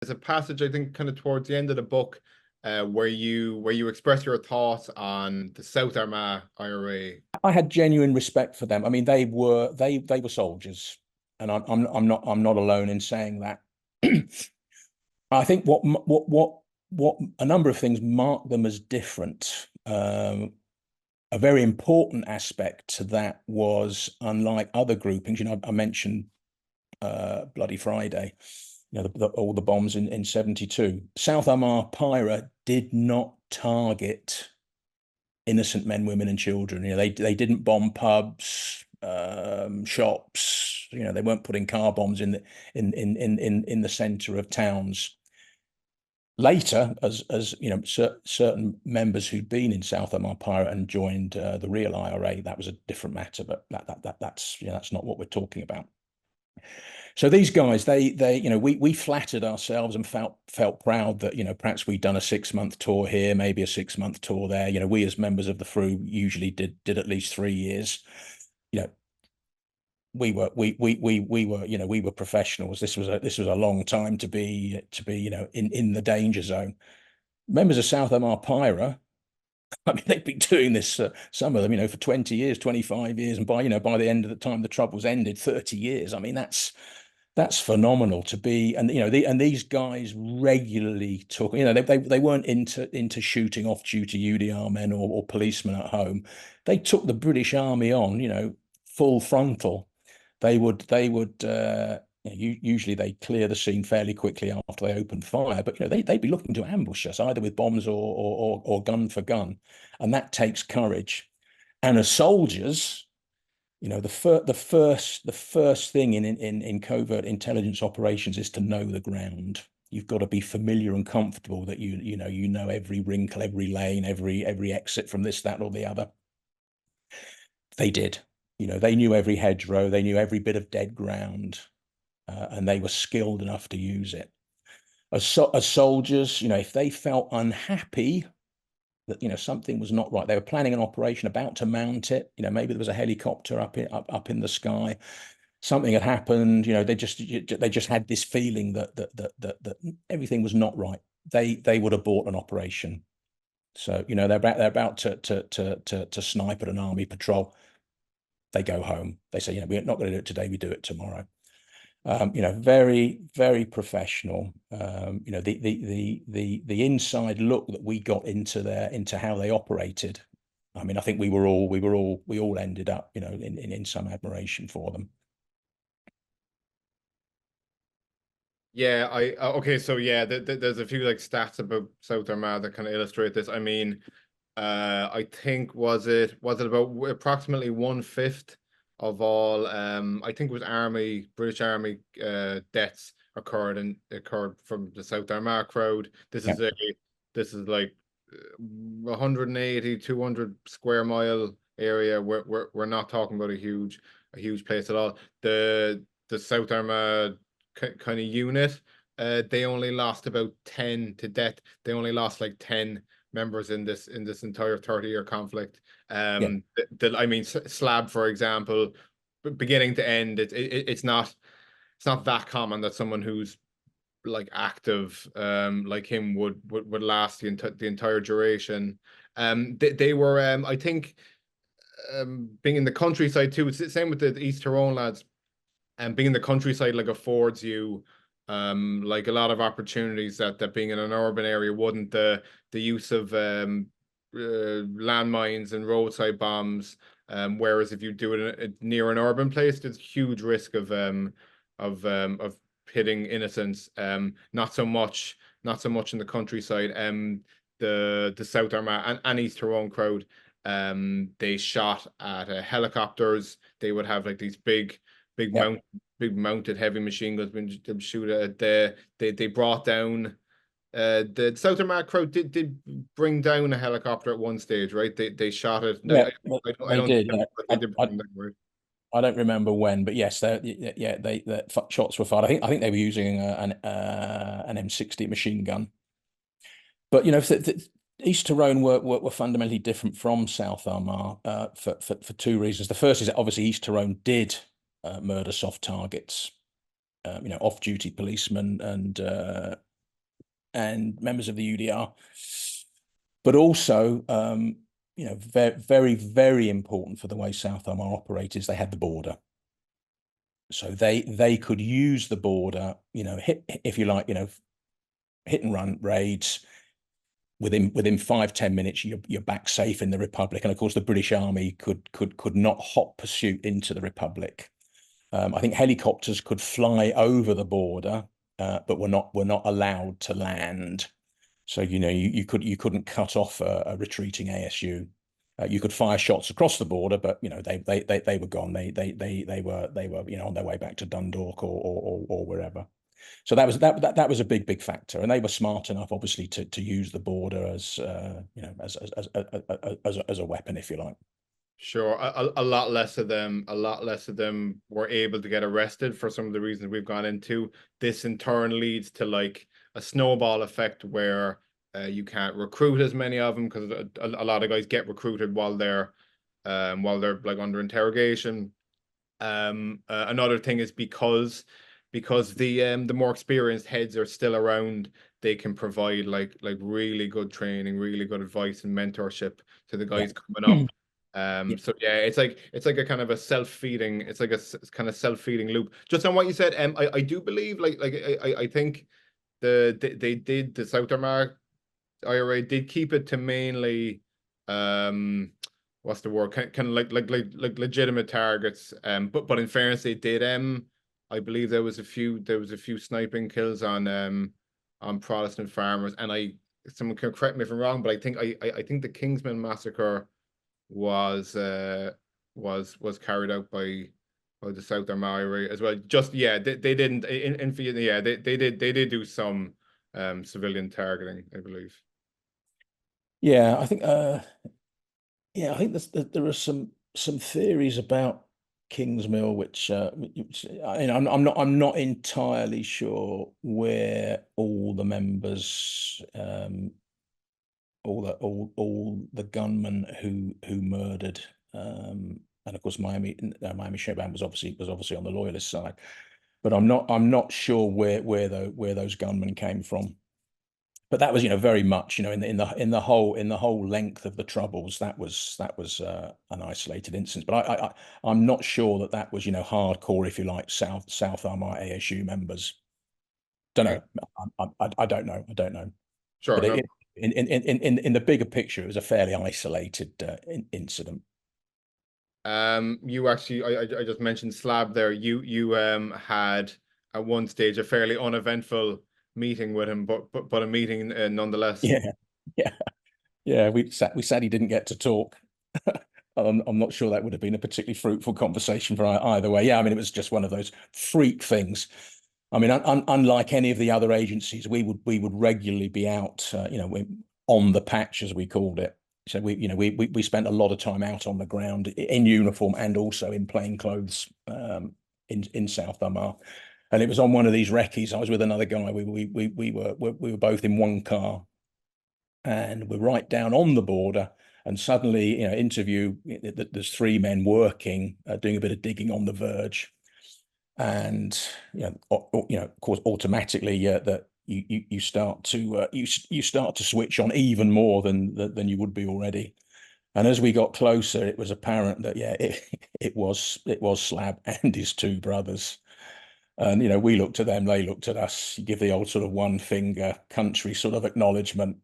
There's a passage, I think, kind of towards the end of the book, where you express your thoughts on the South Armagh IRA. I had genuine respect for them. I mean, they were soldiers, and I'm not alone in saying that. I think what a number of things mark them as different. A very important aspect to that was, unlike other groupings, I mentioned Bloody Friday, all the bombs in 72. South Armagh IRA did not target innocent men, women, and children. They didn't bomb pubs, shops. They weren't putting car bombs in the center of towns. Later, as certain members who'd been in South Armagh IRA and joined the real IRA, that was a different matter. But that's not what we're talking about. So these guys, we flattered ourselves and felt proud that, perhaps we'd done a 6-month tour here, maybe a 6-month tour there. We as members of the FRU usually did at least 3 years. We were professionals. This was a long time to be in the danger zone. Members of South Armagh IRA, I mean, they've been doing this, some of them, for 20 years, 25 years, and by the end of the time the Troubles ended, 30 years. I mean, that's phenomenal to be. And and these guys regularly took, they weren't into shooting off-duty UDR men or policemen at home. They took the British Army on, full frontal. They would usually they clear the scene fairly quickly after they open fire, but they'd be looking to ambush us either with bombs or gun for gun, and that takes courage. And as soldiers, the first thing in covert intelligence operations is to know the ground. You've got to be familiar and comfortable that you know every wrinkle, every lane, every exit from this, that, or the other. They did. They knew every hedgerow, they knew every bit of dead ground, and they were skilled enough to use it. As soldiers, if they felt unhappy that something was not right, they were planning an operation, about to mount it. Maybe there was a helicopter up in the sky. Something had happened. They just had this feeling that everything was not right. They would abort an operation. So they're about to snipe at an army patrol. They go home. They say, we're not going to do it today. We do it tomorrow. Very, very professional. The inside look that we got into how they operated. I mean, I think we all ended up, in some admiration for them. Yeah, okay, so yeah, there's a few like stats about South Armagh that kind of illustrate this. I mean, I think was it about approximately 1/5 of all I think it was British Army deaths occurred from the South Armagh crowd. This is like 180, 200 square mile area. We're not talking about a huge place at all. The South Armagh kind of unit, they only lost about 10 to death. They only lost like 10 members in this entire 30-year conflict. I mean, Slab, for example, beginning to end, it's not that common that someone who's like active like him would last the entire duration. They were I think being in the countryside too. It's the same with the East Tyrone lads, and being in the countryside like affords you like a lot of opportunities that being in an urban area wouldn't. The use of landmines and roadside bombs, whereas if you do it near an urban place, there's huge risk of hitting innocents. Not so much in the countryside. The South Armagh and East Tyrone crowd, they shot at helicopters. They would have like these big mounted heavy machine guns when shoot at they brought down the South Armagh crowd did bring down a helicopter at one stage, right? They shot it. Yeah, I don't did. they did bring down, right? I don't remember when, but yes, the shots were fired. I think they were using an M60 machine gun. But East Tyrone were fundamentally different from South Armagh for 2 reasons. The first is that obviously East Tyrone did murder soft targets, off-duty policemen and and members of the UDR, but also, very, very important for the way South Armagh operate is they had the border. So they could use the border, hit, if you like, hit and run raids. Within 5-10 minutes, you're back safe in the Republic. And of course, the British Army could not hot pursuit into the Republic. I think helicopters could fly over the border, but were not allowed to land. So you couldn't cut off a retreating ASU. You could fire shots across the border, but they were gone. They were on their way back to Dundalk or wherever. So that was a big factor, and they were smart enough, obviously, to use the border as as a weapon, if you like. Sure, a lot less of them, were able to get arrested for some of the reasons we've gone into. This in turn leads to like a snowball effect where you can't recruit as many of them because a lot of guys get recruited while they're like under interrogation. Another thing is because the more experienced heads are still around, they can provide like really good training, really good advice and mentorship to the guys coming up. So yeah, it's like a kind of a self-feeding, it's like a kind of self-feeding loop. Just on what you said, I do believe I think the South Armagh IRA did keep it to mainly what's the word, kind of like legitimate targets. But in fairness, they did I believe there was a few sniping kills on Protestant farmers, and someone can correct me if I'm wrong, but I think the Kingsmill massacre was carried out by the South Armagh IRA as well. Just yeah, they didn't yeah, they did do some civilian targeting, I believe. Yeah, I think there are some theories about Kingsmill, which I'm not entirely sure where all the members, all the gunmen who murdered, and of course Miami Showdown was obviously on the loyalist side, but I'm not sure where those gunmen came from. But that was, very much, in the whole length of the Troubles, that was an isolated instance. But I'm not sure that was, hardcore, if you like, South Armagh ASU members. Don't know. I don't know. I don't know. Sure. But in the bigger picture, it was a fairly isolated incident. You actually, I just mentioned Slab there. You had at one stage a fairly uneventful meeting with him, but a meeting nonetheless. Yeah. We sadly didn't get to talk. I'm not sure that would have been a particularly fruitful conversation for either way. Yeah, I mean, it was just one of those freak things. I mean, unlike any of the other agencies, we would regularly be out, on the patch, as we called it. So we spent a lot of time out on the ground in uniform and also in plain clothes in South Armagh. And it was on one of these recce's. I was with another guy. We were both in one car, and we're right down on the border. And suddenly, interview. There's 3 men working, doing a bit of digging on the verge, and of course, automatically, that you start to you start to switch on even more than you would be already. And as we got closer, it was apparent that it was Slab and his 2 brothers. And we looked at them, they looked at us. You give the old sort of one finger country sort of acknowledgement,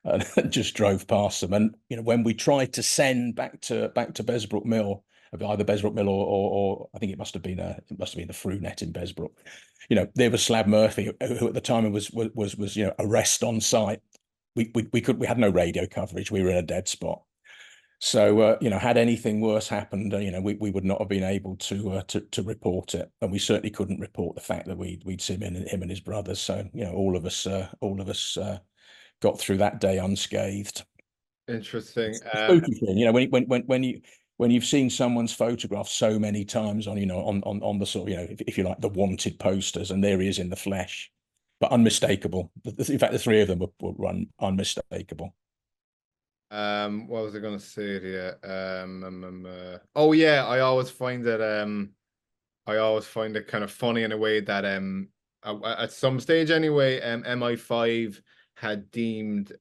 and just drove past them. And when we tried to send back to Besbrook Mill, either Besbrook Mill or I think it must have been the FRU net in Besbrook. There was Slab Murphy, who at the time was arrest on site. We had no radio coverage. We were in a dead spot. So had anything worse happened, we would not have been able to report it, and we certainly couldn't report the fact that we'd seen him and his brothers. So all of us got through that day unscathed. Interesting. Spooky thing, when you've seen someone's photograph so many times on the sort of if you like the wanted posters, and there he is in the flesh, but unmistakable. In fact, the 3 of them were unmistakable. What was I going to say to you? Oh yeah, I always find it kind of funny in a way that at some stage anyway, MI5 had deemed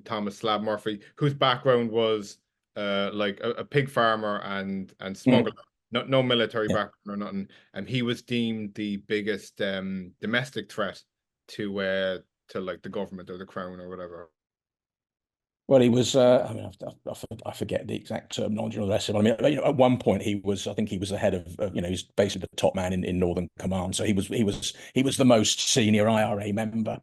Thomas Slab Murphy, whose background was like a pig farmer and smuggler, no military Yeah. background or nothing, and he was deemed the biggest domestic threat to like the government or the crown or whatever. Well, he was. I mean, I forget the exact terminology or the rest of it. I mean, at one point he was. I think he was the head of. He's basically the top man in Northern Command. So he was the most senior IRA member.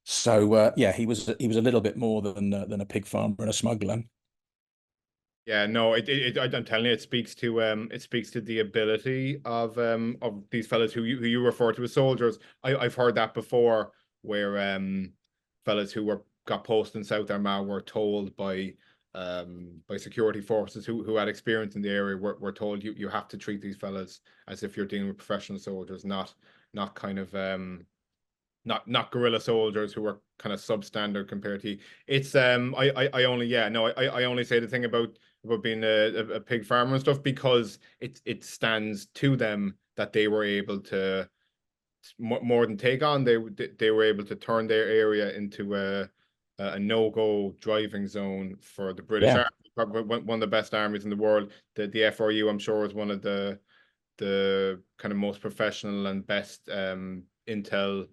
So yeah, he was a little bit more than a pig farmer and a smuggler. Yeah, no, I'm telling you, it speaks to the ability of these fellas who you refer to as soldiers. I've heard that before, where fellas who got posted in South Armagh were told by security forces who had experience in the area were told you have to treat these fellas as if you're dealing with professional soldiers, not kind of not guerrilla soldiers who are kind of substandard compared to you. It's I only yeah no I only say the thing about being a pig farmer and stuff because it stands to them that they were able to more than take on, they were able to turn their area into a no-go driving zone for the British Yeah, Army, probably one of the best armies in the world. The FRU, I'm sure, is one of the kind of most professional and best intel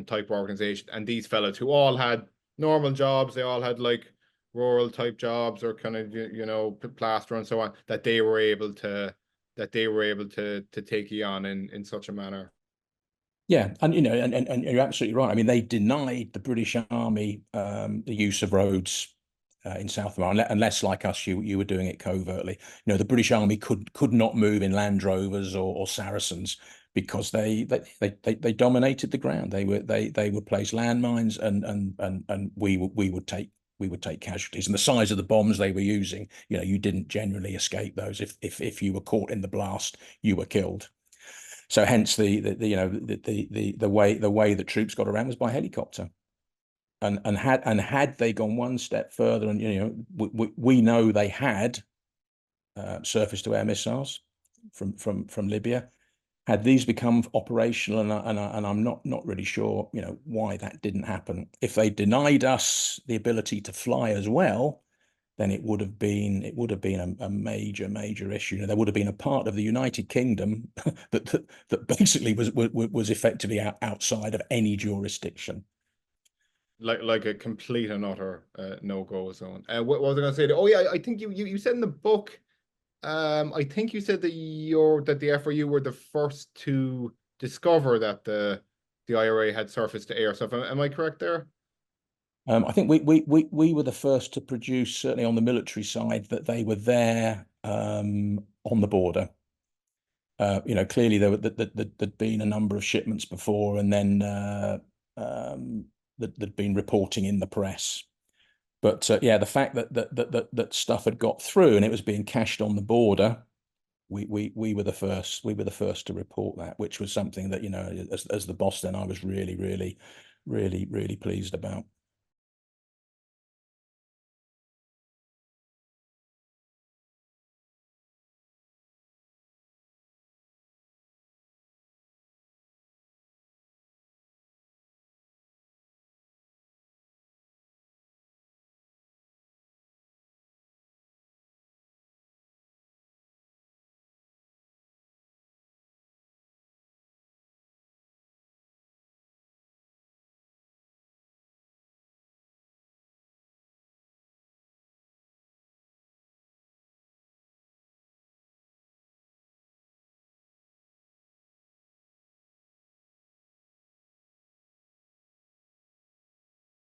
type organization. And these fellas who all had normal jobs, they all had like rural type jobs or kind of plaster and so on, that they were able to take you on in such a manner. yeah, and and you're absolutely right. I mean, they denied the British Army the use of roads in South Armagh, unless, like us, you were doing it covertly. The British Army could not move in Land Rovers or Saracens because they dominated the ground. They would place landmines, and we would take casualties. And the size of the bombs they were using, you didn't generally escape those. If you were caught in the blast, you were killed. So hence the way that troops got around was by helicopter. And had they gone one step further, and we know they had surface to air missiles from Libya. Had these become operational, and I'm not really sure why that didn't happen. If they denied us the ability to fly as well, then it would have been a major issue. There would have been a part of the United Kingdom that basically was effectively outside of any jurisdiction. Like a complete and utter no-go zone. What was I going to say? Oh yeah, I think you said in the book, I think you said that the FRU were the first to discover that the IRA had surface to air stuff. Am I correct there? I think we were the first to produce, certainly on the military side, that they were there on the border. Clearly there'd been a number of shipments before, and then there'd been reporting in the press. But yeah, the fact that stuff had got through and it was being cached on the border, we were the first. We were the first to report that, which was something that as the boss then I was really pleased about.